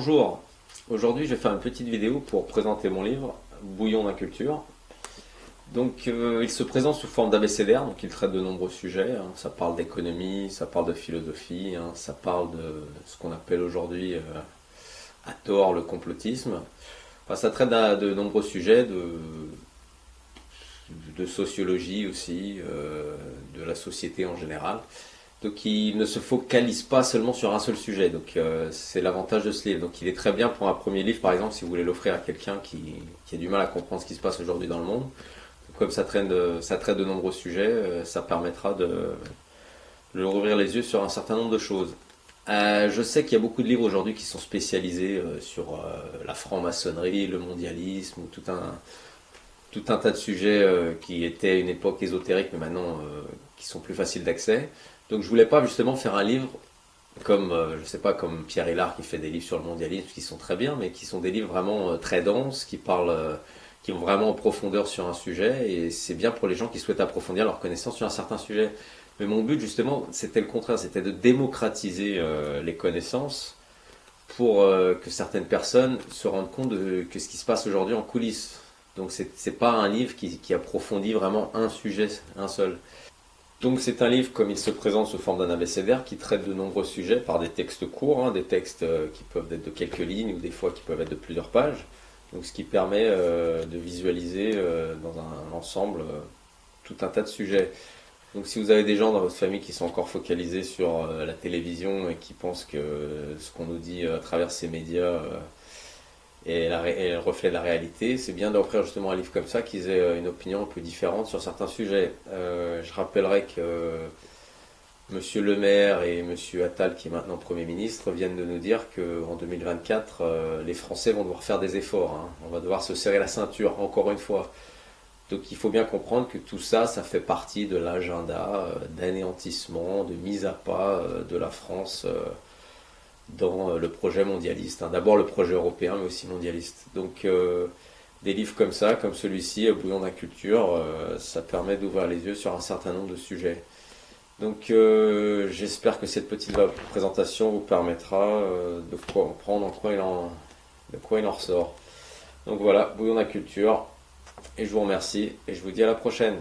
Bonjour, aujourd'hui je vais faire une petite vidéo pour présenter mon livre Bouillon d'inculture. Donc il se présente sous forme d'abécédaire, donc il traite de nombreux sujets, hein. Ça parle d'économie, ça parle de philosophie, hein. Ça parle de ce qu'on appelle aujourd'hui à tort le complotisme. Enfin, ça traite de nombreux sujets, de sociologie aussi, de la société en général. Donc il ne se focalise pas seulement sur un seul sujet. Donc c'est l'avantage de ce livre. Donc il est très bien pour un premier livre, par exemple, si vous voulez l'offrir à quelqu'un qui a du mal à comprendre ce qui se passe aujourd'hui dans le monde. Comme ça traite de nombreux sujets, ça permettra de leur ouvrir les yeux sur un certain nombre de choses. Je sais qu'il y a beaucoup de livres aujourd'hui qui sont spécialisés sur la franc-maçonnerie, le mondialisme, ou tout un tas de sujets qui étaient à une époque ésotérique, mais maintenant qui sont plus faciles d'accès. Donc je voulais pas justement faire un livre comme, je sais pas, comme Pierre Hillard qui fait des livres sur le mondialisme qui sont très bien, mais qui sont des livres vraiment très denses, qui vont vraiment en profondeur sur un sujet, et c'est bien pour les gens qui souhaitent approfondir leur connaissance sur un certain sujet. Mais mon but justement, c'était le contraire, c'était de démocratiser les connaissances pour que certaines personnes se rendent compte que ce qui se passe aujourd'hui en coulisses. Donc c'est pas un livre qui approfondit vraiment un sujet, un seul. Donc c'est un livre comme il se présente sous forme d'un abécédaire qui traite de nombreux sujets par des textes courts, hein, des textes qui peuvent être de quelques lignes ou des fois qui peuvent être de plusieurs pages. Donc ce qui permet de visualiser dans un ensemble tout un tas de sujets. Donc si vous avez des gens dans votre famille qui sont encore focalisés sur la télévision et qui pensent que ce qu'on nous dit à travers ces médias est le reflet de la réalité, c'est bien d'offrir justement un livre comme ça qu'ils aient une opinion un peu différente sur certains sujets. Je rappellerai que Monsieur Le Maire et Monsieur Attal, qui est maintenant Premier ministre, viennent de nous dire qu'en 2024, les Français vont devoir faire des efforts, hein. On va devoir se serrer la ceinture, encore une fois. Donc il faut bien comprendre que tout ça, ça fait partie de l'agenda d'anéantissement, de mise à pas de la France dans le projet mondialiste, hein. D'abord le projet européen, mais aussi mondialiste. Donc des livres comme ça, comme celui-ci, Bouillon d'inculture, ça permet d'ouvrir les yeux sur un certain nombre de sujets. Donc j'espère que cette petite présentation vous permettra de comprendre de quoi il en ressort. Donc voilà, Bouillon d'inculture, et je vous remercie, et je vous dis à la prochaine.